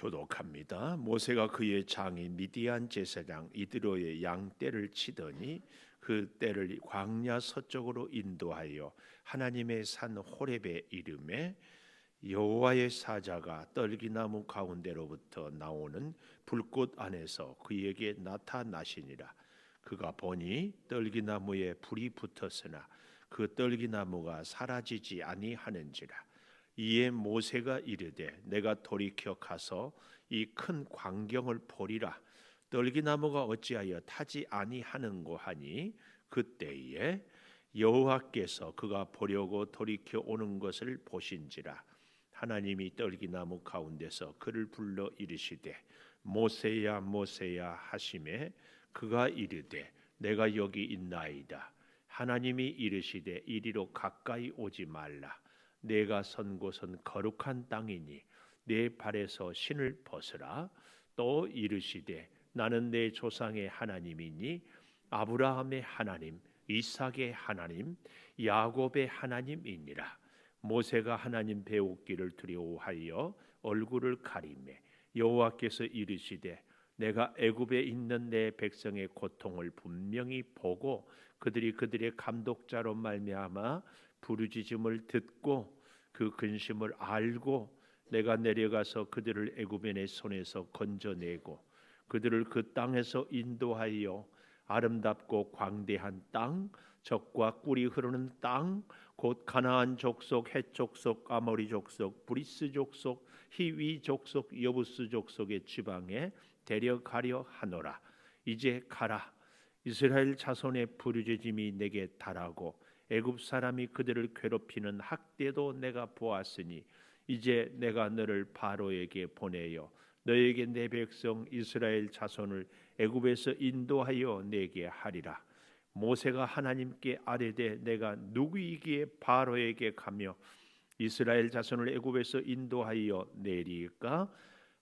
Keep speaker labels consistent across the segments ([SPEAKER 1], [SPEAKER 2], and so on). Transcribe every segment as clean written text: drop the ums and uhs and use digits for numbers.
[SPEAKER 1] 교독합니다. 모세가 그의 장인 미디안 제사장 이드로의 양떼를 치더니 그 떼를 광야 서쪽으로 인도하여 하나님의 산 호렙에 이르매 여호와의 사자가 떨기나무 가운데로부터 나오는 불꽃 안에서 그에게 나타나시니라. 그가 보니 떨기나무에 불이 붙었으나 그 떨기나무가 사라지지 아니하는지라. 이에 모세가 이르되 내가 돌이켜 가서 이 큰 광경을 보리라. 떨기나무가 어찌하여 타지 아니하는고 하니 그때에 여호와께서 그가 보려고 돌이켜 오는 것을 보신지라. 하나님이 떨기나무 가운데서 그를 불러 이르시되 모세야 모세야 하시매 그가 이르되 내가 여기 있나이다. 하나님이 이르시되 이리로 가까이 오지 말라. 내가 선 곳은 거룩한 땅이니 내 발에서 신을 벗으라. 또 이르시되 나는 내 조상의 하나님이니 아브라함의 하나님, 이삭의 하나님, 야곱의 하나님이니라. 모세가 하나님 배우기를 두려워하여 얼굴을 가리매 여호와께서 이르시되 내가 애굽에 있는 내 백성의 고통을 분명히 보고 그들이 그들의 감독자로 말미암아 부르짖음을 듣고 그 근심을 알고 내가 내려가서 그들을 애굽인의 손에서 건져내고 그들을 그 땅에서 인도하여 아름답고 광대한 땅, 젖과 꿀이 흐르는 땅, 곧 가나안 족속, 헷 족속, 아모리 족속, 브리스 족속, 히위 족속, 여부스 족속의 지방에 데려가려 하노라. 이제 가라. 이스라엘 자손의 부르짖음이 내게 달하고 애굽 사람이 그들을 괴롭히는 학대도 내가 보았으니 이제 내가 너를 바로에게 보내어 너에게 내 백성 이스라엘 자손을 애굽에서 인도하여 내게 하리라. 모세가 하나님께 아뢰되 내가 누구이기에 바로에게 가며 이스라엘 자손을 애굽에서 인도하여 내리까?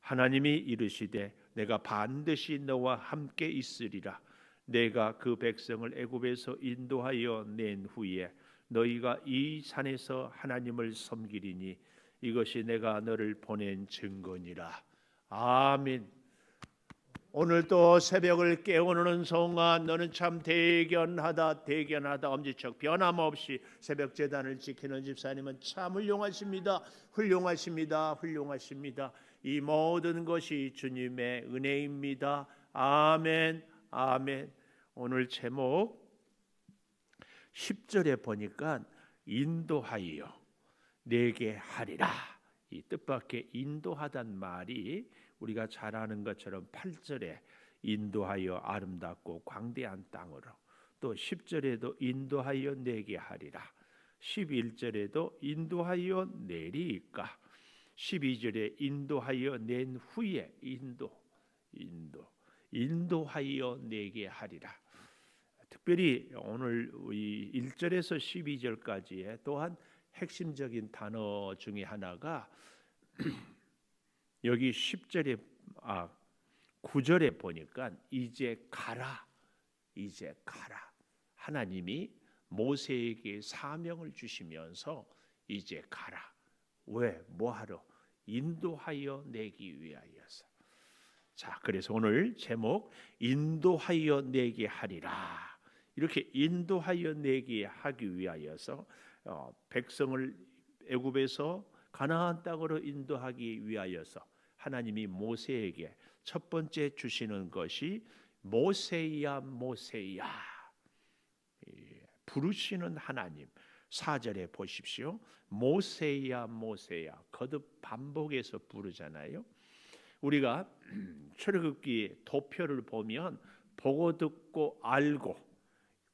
[SPEAKER 1] 하나님이 이르시되 내가 반드시 너와 함께 있으리라. 내가 그 백성을 애굽에서 인도하여 낸 후에 너희가 이 산에서 하나님을 섬기리니 이것이 내가 너를 보낸 증거니라. 아멘. 오늘 또 새벽을 깨우는 성아 너는 참 대견하다 엄지척 변함없이 새벽 제단을 지키는 집사님은 참 훌륭하십니다. 이 모든 것이 주님의 은혜입니다. 아멘. 오늘 제목 10절에 보니까 인도하여 내게 하리라. 이 뜻밖의 인도하단 말이 우리가 잘 아는 것처럼 8절에 인도하여 아름답고 광대한 땅으로, 또 10절에도 인도하여 내게 하리라, 11절에도 인도하여 내리까, 12절에 인도하여 낸 후에 인도하여 내게 하리라. 특별히 오늘 1절에서 12절까지의 또한 핵심적인 단어 중에 하나가 여기 9절에 보니까 이제 가라. 하나님이 모세에게 사명을 주시면서 이제 가라. 왜? 뭐하러? 인도하여 내기 위하여서. 자, 그래서 오늘 제목 인도하여 내게 하리라. 이렇게 인도하여 내게 하기 위하여서 백성을 애굽에서 가나안 땅으로 인도하기 위하여서 하나님이 모세에게 첫 번째 주시는 것이 모세야 부르시는 하나님. 4절에 보십시오. 모세야 거듭 반복해서 부르잖아요. 우리가 출애굽기 도표를 보면 보고 듣고 알고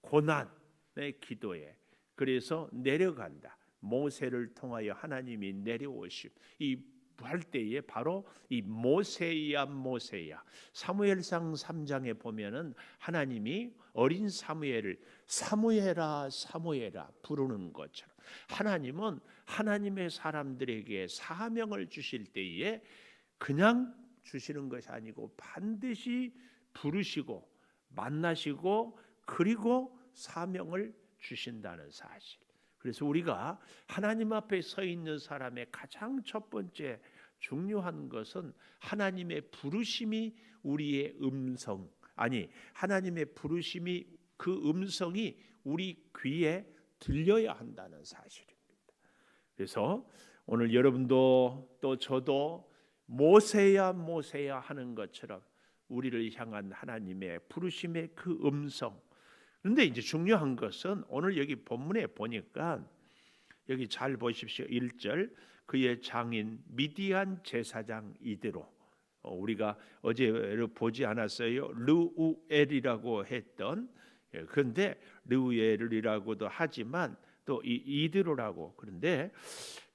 [SPEAKER 1] 고난의 기도에 그래서 내려간다. 모세를 통하여 하나님이 내려오심. 이 할 때에 바로 이 모세야 사무엘상 3장에 보면은 하나님이 어린 사무엘을 사무엘아 부르는 것처럼 하나님은 하나님의 사람들에게 사명을 주실 때에 그냥 주시는 것이 아니고 반드시 부르시고 만나시고 그리고 사명을 주신다는 사실. 그래서 우리가 하나님 앞에 서 있는 사람의 가장 첫 번째 중요한 것은 하나님의 부르심이 우리의 음성, 아니 하나님의 부르심이 그 음성이 우리 귀에 들려야 한다는 사실입니다. 그래서 오늘 여러분도 또 저도 모세야 모세야 하는 것처럼 우리를 향한 하나님의 부르심의 그 음성. 그런데 이제 중요한 것은 오늘 여기 본문에 보니까 여기 잘 보십시오. 1절 그의 장인 미디안 제사장 이드로, 우리가 어제 보지 않았어요. 르우엘이라고 했던, 그런데 르우엘이라고도 하지만 또 이드로라고. 그런데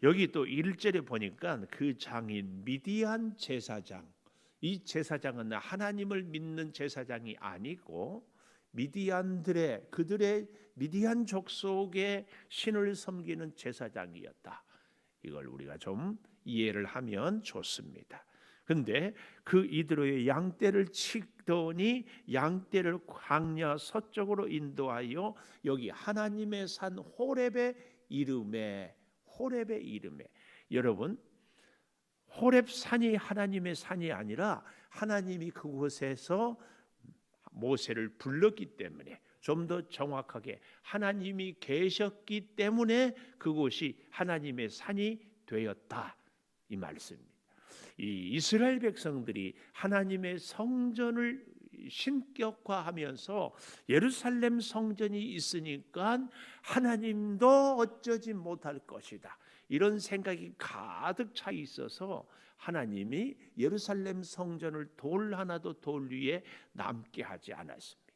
[SPEAKER 1] 여기 또 1절에 보니까 그 장인 미디안 제사장, 이 제사장은 하나님을 믿는 제사장이 아니고 그들의 미디안 족속의 신을 섬기는 제사장이었다. 이걸 우리가 좀 이해를 하면 좋습니다. 그런데 그 이드로의 양떼를 치더니 양떼를 광야 서쪽으로 인도하여 여기 하나님의 산 호렙의 이름에, 여러분 호렙 산이 하나님의 산이 아니라 하나님이 그곳에서 모세를 불렀기 때문에, 좀 더 정확하게 하나님이 계셨기 때문에 그곳이 하나님의 산이 되었다, 이 말씀입니다. 이 이스라엘 백성들이 하나님의 성전을 신격화하면서 예루살렘 성전이 있으니까 하나님도 어쩌지 못할 것이다, 이런 생각이 가득 차 있어서 하나님이 예루살렘 성전을 돌 하나도 돌 위에 남게 하지 않았습니다.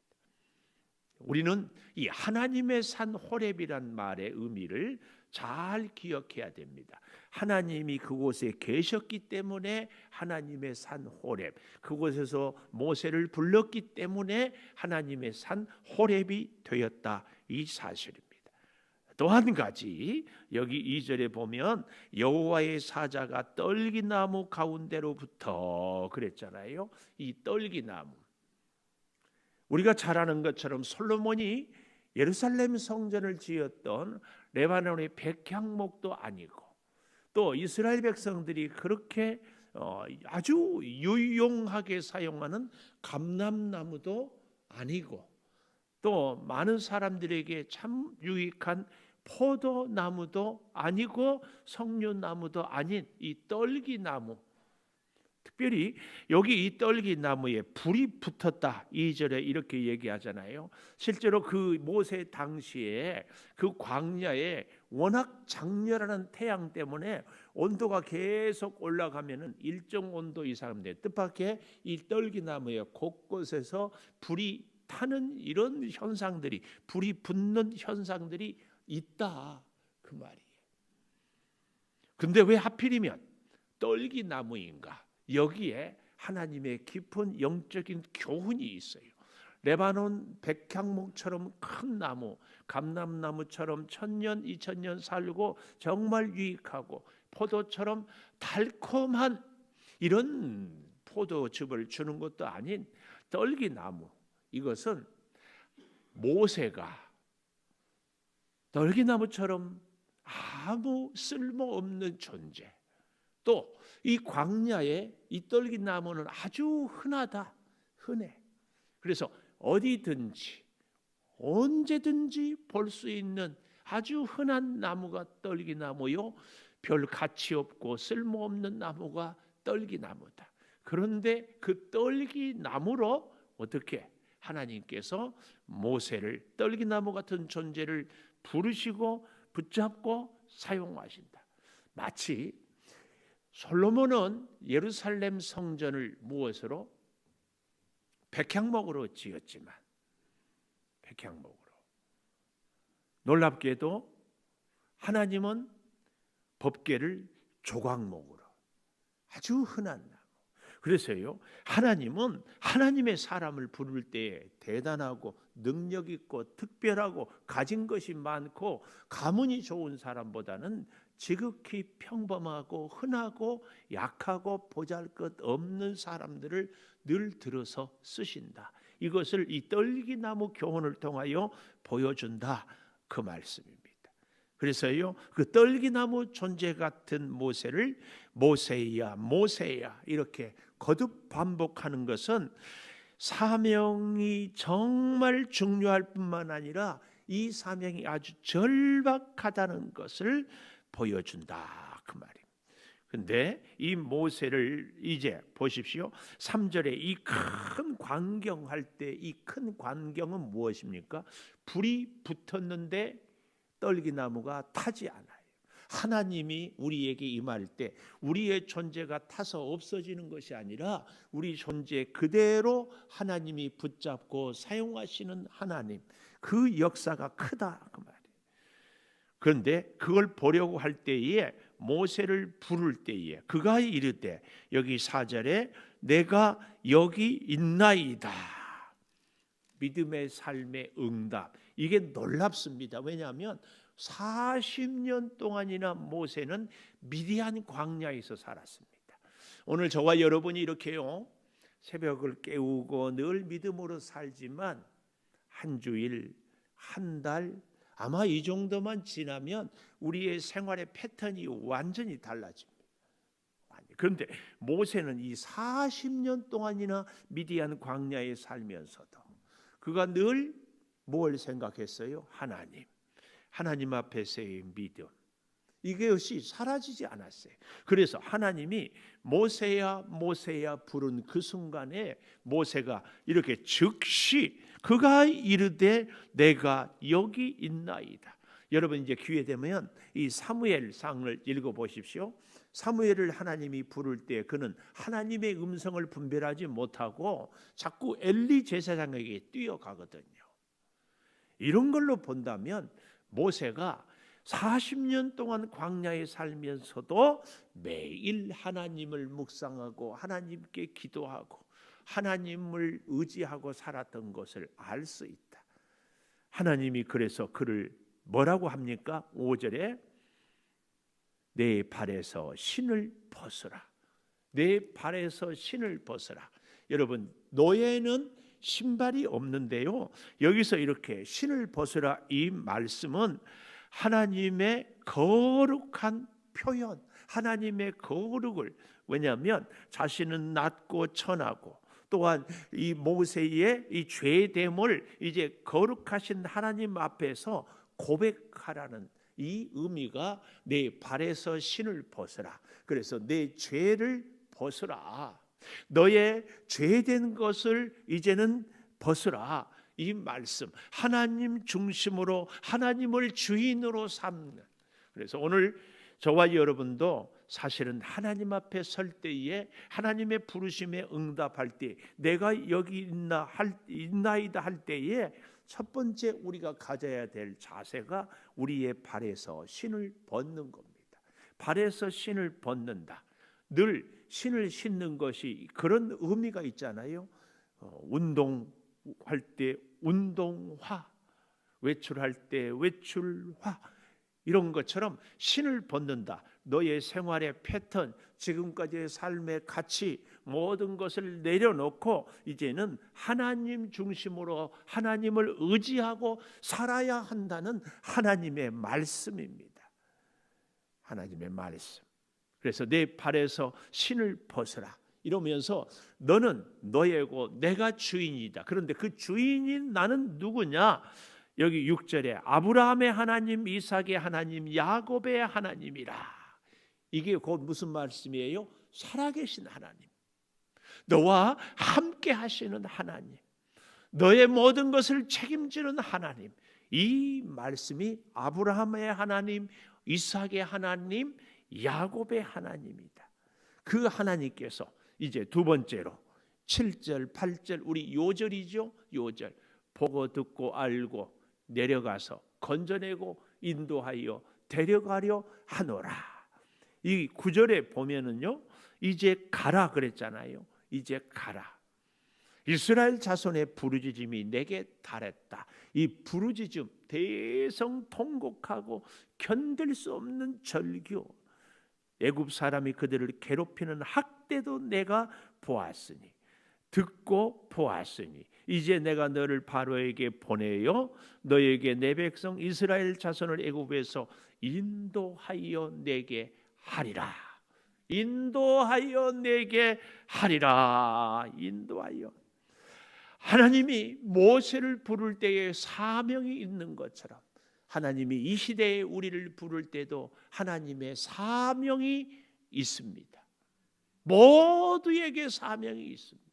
[SPEAKER 1] 우리는 이 하나님의 산 호렙이란 말의 의미를 잘 기억해야 됩니다. 하나님이 그곳에 계셨기 때문에 하나님의 산 호렙, 그곳에서 모세를 불렀기 때문에 하나님의 산 호렙이 되었다, 이 사실입니다. 또 한 가지, 여기 2절에 보면 여호와의 사자가 떨기나무 가운데로부터 그랬잖아요. 이 떨기나무, 우리가 잘 아는 것처럼 솔로몬이 예루살렘 성전을 지었던 레바논의 백향목도 아니고, 또 이스라엘 백성들이 그렇게 아주 유용하게 사용하는 감람나무도 아니고, 또 많은 사람들에게 참 유익한 포도나무도 아니고 석류나무도 아닌 이 떨기나무, 특별히 여기 이 떨기나무에 불이 붙었다, 2절에 이렇게 얘기하잖아요. 실제로 그 모세 당시에 그 광야에 워낙 장렬한 태양 때문에 온도가 계속 올라가면은 일정 온도 이상인데 뜻밖의 이 떨기나무의 곳곳에서 불이 타는 이런 현상들이, 불이 붙는 현상들이 있다, 그 말이에요. 근데 왜 하필이면 떨기나무인가? 여기에 하나님의 깊은 영적인 교훈이 있어요. 레바논 백향목처럼 큰 나무, 감람나무처럼 1000년 2000년 살고 정말 유익하고 포도처럼 달콤한 이런 포도즙을 주는 것도 아닌 떨기나무, 이것은 모세가 떨기나무처럼 아무 쓸모없는 존재, 또 이 광야에 이 떨기나무는 아주 흔해. 그래서 어디든지 언제든지 볼 수 있는 아주 흔한 나무가 떨기나무요, 별 가치 없고 쓸모없는 나무가 떨기나무다. 그런데 그 떨기나무로 어떻게 하나님께서 모세를, 떨기나무 같은 존재를 부르시고 붙잡고 사용하신다. 마치 솔로몬은 예루살렘 성전을 무엇으로? 백향목으로 지었지만, 백향목으로. 놀랍게도 하나님은 법궤를 조각목으로, 아주 흔한 나무. 그래서요, 하나님은 하나님의 사람을 부를 때 대단하고 능력 있고 특별하고 가진 것이 많고 가문이 좋은 사람보다는 지극히 평범하고 흔하고 약하고 보잘것없는 사람들을 늘 들어서 쓰신다. 이것을 이 떨기나무 교훈을 통하여 보여준다, 그 말씀입니다. 그래서요, 그 떨기나무 존재 같은 모세를 모세야 모세야 이렇게 거듭 반복하는 것은 사명이 정말 중요할 뿐만 아니라 이 사명이 아주 절박하다는 것을 보여준다 그 말입니다. 근데 이 모세를 이제 보십시오. 3절에 이 큰 광경할 때 이 큰 광경은 무엇입니까? 불이 붙었는데 떨기나무가 타지 않아요. 하나님이 우리에게 임할 때 우리의 존재가 타서 없어지는 것이 아니라 우리 존재 그대로 하나님이 붙잡고 사용하시는 하나님, 그 역사가 크다 그 말이에요. 그런데 그걸 보려고 할 때에 모세를 부를 때에 그가 이르되, 여기 4절에 내가 여기 있나이다. 믿음의 삶의 응답, 이게 놀랍습니다. 왜냐하면 40년 동안이나 모세는 미디안 광야에서 살았습니다. 오늘 저와 여러분이 이렇게요, 새벽을 깨우고 늘 믿음으로 살지만 한 주일, 한 달, 아마 이 정도만 지나면 우리의 생활의 패턴이 완전히 달라집니다. 그런데 모세는 이 40년 동안이나 미디안 광야에 살면서도 그가 늘 뭘 생각했어요? 하나님 앞에서의 믿음, 이것이 사라지지 않았어요. 그래서 하나님이 모세야 모세야 부른 그 순간에 모세가 이렇게 즉시 그가 이르되 내가 여기 있나이다. 여러분 이제 기회 되면 이 사무엘상을 읽어보십시오. 사무엘을 하나님이 부를 때 그는 하나님의 음성을 분별하지 못하고 자꾸 엘리 제사장에게 뛰어가거든요. 이런 걸로 본다면 모세가 40년 동안 광야에 살면서도 매일 하나님을 묵상하고 하나님께 기도하고 하나님을 의지하고 살았던 것을 알 수 있다. 하나님이 그래서 그를 뭐라고 합니까? 5절에 내 발에서 신을 벗으라. 내 발에서 신을 벗으라. 여러분, 노예는 신발이 없는데요, 여기서 이렇게 신을 벗으라, 이 말씀은 하나님의 거룩한 표현, 하나님의 거룩을, 왜냐하면 자신은 낮고 천하고 또한 이 모세의 이 죄됨을 이제 거룩하신 하나님 앞에서 고백하라는 이 의미가 내 발에서 신을 벗으라. 그래서 내 죄를 벗으라. 너의 죄된 것을 이제는 벗으라. 이 말씀, 하나님 중심으로 하나님을 주인으로 삼는. 그래서 오늘 저와 여러분도 사실은 하나님 앞에 설 때에 하나님의 부르심에 응답할 때 내가 여기 있나이다 할 때에 첫 번째 우리가 가져야 될 자세가 우리의 발에서 신을 벗는 겁니다. 발에서 신을 벗는다. 늘 신을 신는 것이 그런 의미가 있잖아요. 운동할 때 운동화, 외출할 때 외출화, 이런 것처럼 신을 벗는다. 너의 생활의 패턴, 지금까지의 삶의 가치, 모든 것을 내려놓고 이제는 하나님 중심으로 하나님을 의지하고 살아야 한다는 하나님의 말씀입니다. 하나님의 말씀. 그래서 내 발에서 신을 벗으라. 이러면서 너는 너예고 내가 주인이다. 그런데 그 주인인 나는 누구냐? 여기 6절에 아브라함의 하나님, 이삭의 하나님, 야곱의 하나님이라. 이게 곧 무슨 말씀이에요? 살아계신 하나님, 너와 함께 하시는 하나님, 너의 모든 것을 책임지는 하나님. 이 말씀이 아브라함의 하나님, 이삭의 하나님, 야곱의 하나님이다. 그 하나님께서 이제 두 번째로 7절, 8절, 우리 요절이죠. 요절. 보고 듣고 알고 내려가서 건져내고 인도하여 데려가려 하노라. 이 9절에 보면은요, 이제 가라 그랬잖아요. 이제 가라. 이스라엘 자손의 부르짖음이 내게 달했다. 이 부르짖음, 대성통곡하고 견딜 수 없는 절규, 애굽 사람이 그들을 괴롭히는 학대도 내가 보았으니, 듣고 보았으니 이제 내가 너를 바로에게 보내어 너에게 내 백성 이스라엘 자손을 애굽에서 인도하여 내게 하리라. 인도하여 내게 하리라. 인도하여. 하나님이 모세를 부를 때에 사명이 있는 것처럼 하나님이 이 시대에 우리를 부를 때도 하나님의 사명이 있습니다. 모두에게 사명이 있습니다.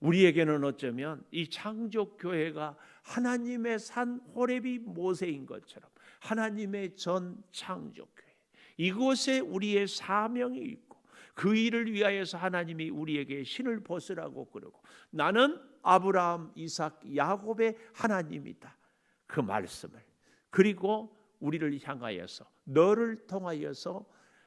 [SPEAKER 1] 우리에게는 어쩌면 이 창조교회가 하나님의 산 호렙이 모세인 것처럼 하나님의 전 창조교회, 이곳에 우리의 사명이 있고 그 일을 위하여서 하나님이 우리에게 신을 벗으라고 그러고 나는 아브라함, 이삭, 야곱의 하나님이다. 그 말씀을, 그리고 우리를 향하여서 너를 통하여서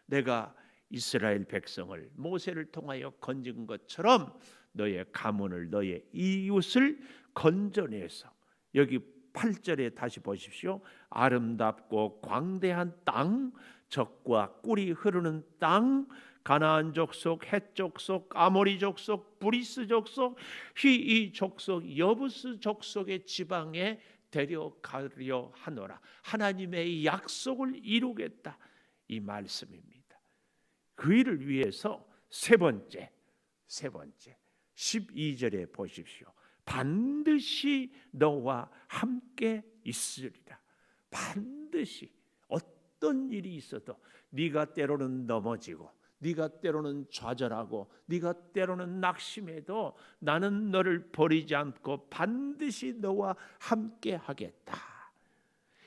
[SPEAKER 1] 내가 이스라엘 백성을 모세를 통하여 건진 것처럼 너의 가문을, 너의 이웃을 건져내서, 여기 8절에 다시 보십시오. 아름답고 광대한 땅, 젖과 꿀이 흐르는 땅, 가나안 족속, 헷 족속, 아모리 족속, 브리스 족속, 히이 족속, 여부스 족속의 지방에 데려가려 하노라. 하나님의 약속을 이루겠다, 이 말씀입니다. 그 일을 위해서 세 번째 12절에 보십시오. 반드시 너와 함께 있으리라. 반드시 어떤 일이 있어도, 네가 때로는 넘어지고 네가 때로는 좌절하고 네가 때로는 낙심해도 나는 너를 버리지 않고 반드시 너와 함께 하겠다.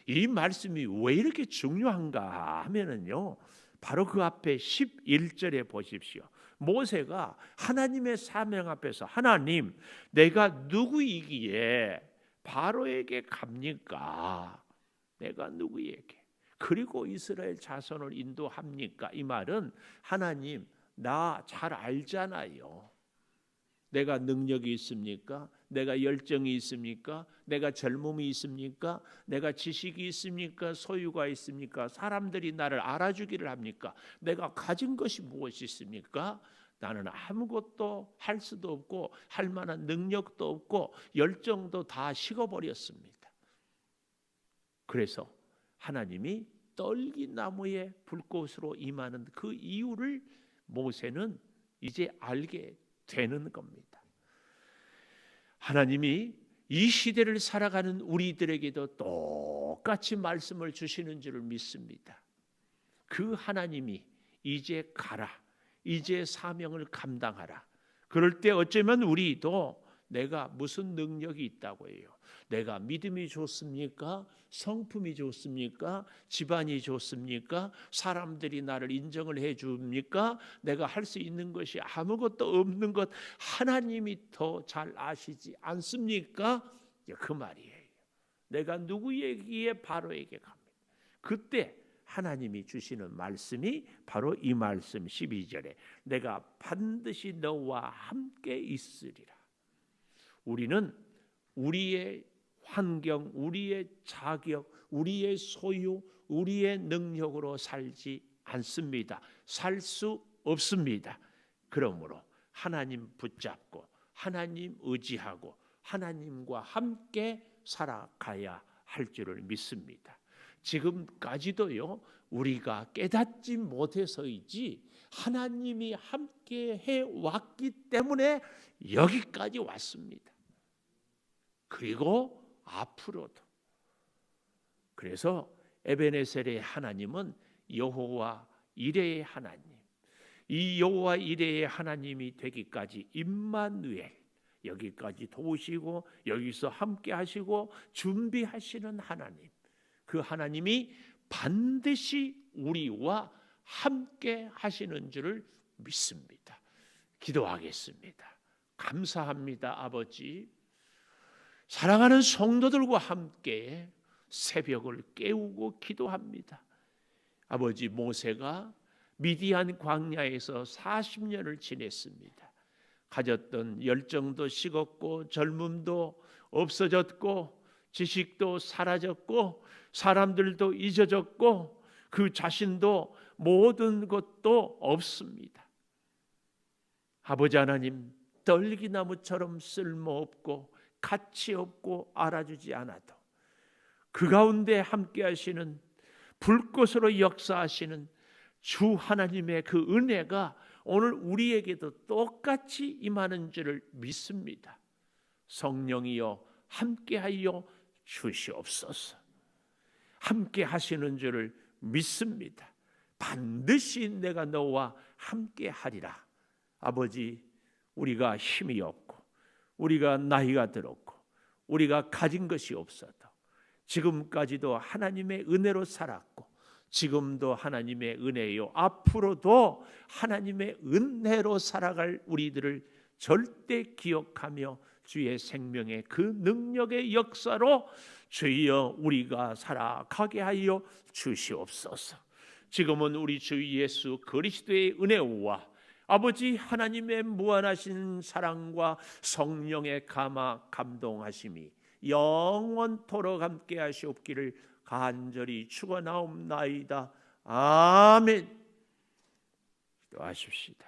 [SPEAKER 1] 이 말씀이 왜 이렇게 중요한가 하면은요, 바로 그 앞에 11절에 보십시오. 모세가 하나님의 사명 앞에서 하나님, 내가 누구이기에 바로에게 갑니까? 내가 누구에게? 그리고 이스라엘 자손을 인도합니까? 이 말은 하나님, 나 잘 알잖아요. 내가 능력이 있습니까? 내가 열정이 있습니까? 내가 젊음이 있습니까? 내가 지식이 있습니까? 소유가 있습니까? 사람들이 나를 알아주기를 합니까? 내가 가진 것이 무엇이 있습니까? 나는 아무것도 할 수도 없고 할 만한 능력도 없고 열정도 다 식어버렸습니다. 그래서 하나님이 떨기나무의 불꽃으로 임하는 그 이유를 모세는 이제 알게 되는 겁니다. 하나님이 이 시대를 살아가는 우리들에게도 똑같이 말씀을 주시는 줄을 믿습니다. 그 하나님이 이제 가라, 이제 사명을 감당하라. 그럴 때 어쩌면 우리도 내가 무슨 능력이 있다고 해요. 내가 믿음이 좋습니까? 성품이 좋습니까? 집안이 좋습니까? 사람들이 나를 인정을 해줍니까? 내가 할 수 있는 것이 아무것도 없는 것 하나님이 더 잘 아시지 않습니까? 그 말이에요. 내가 누구에게 바로에게 갑니다. 그때 하나님이 주시는 말씀이 바로 이 말씀 12절에 내가 반드시 너와 함께 있으리라. 우리는 우리의 환경, 우리의 자격, 우리의 소유, 우리의 능력으로 살지 않습니다. 살 수 없습니다. 그러므로 하나님 붙잡고 하나님 의지하고 하나님과 함께 살아가야 할 줄을 믿습니다. 지금까지도요, 우리가 깨닫지 못해서이지 하나님이 함께 해왔기 때문에 여기까지 왔습니다. 그리고 앞으로도. 그래서 에베네셀의 하나님은 여호와 이레의 하나님, 이 여호와 이레의 하나님이 되기까지 임마누엘, 여기까지 도우시고 여기서 함께 하시고 준비하시는 하나님, 그 하나님이 반드시 우리와 함께 하시는 줄을 믿습니다. 기도하겠습니다. 감사합니다, 아버지. 사랑하는 성도들과 함께 새벽을 깨우고 기도합니다. 아버지, 모세가 미디안 광야에서 40년을 지냈습니다. 가졌던 열정도 식었고 젊음도 없어졌고 지식도 사라졌고 사람들도 잊어졌고 그 자신도 모든 것도 없습니다. 아버지 하나님, 떨기나무처럼 쓸모없고 가치 없고 알아주지 않아도 그 가운데 함께 하시는 불꽃으로 역사하시는 주 하나님의 그 은혜가 오늘 우리에게도 똑같이 임하는 줄을 믿습니다. 성령이여 함께하여 주시옵소서. 함께 하시는 줄을 믿습니다. 반드시 내가 너와 함께하리라. 아버지, 우리가 힘이 없고 우리가 나이가 들었고 우리가 가진 것이 없어도 지금까지도 하나님의 은혜로 살았고 지금도 하나님의 은혜요 앞으로도 하나님의 은혜로 살아갈 우리들을 절대 기억하며 주의 생명의 그 능력의 역사로 주여 우리가 살아가게 하여 주시옵소서. 지금은 우리 주 예수 그리스도의 은혜와 아버지 하나님의 무한하신 사랑과 성령의 감동하심이 영원토록 함께 하시옵기를 간절히 축원하옵나이다. 아멘. 기도하십시다.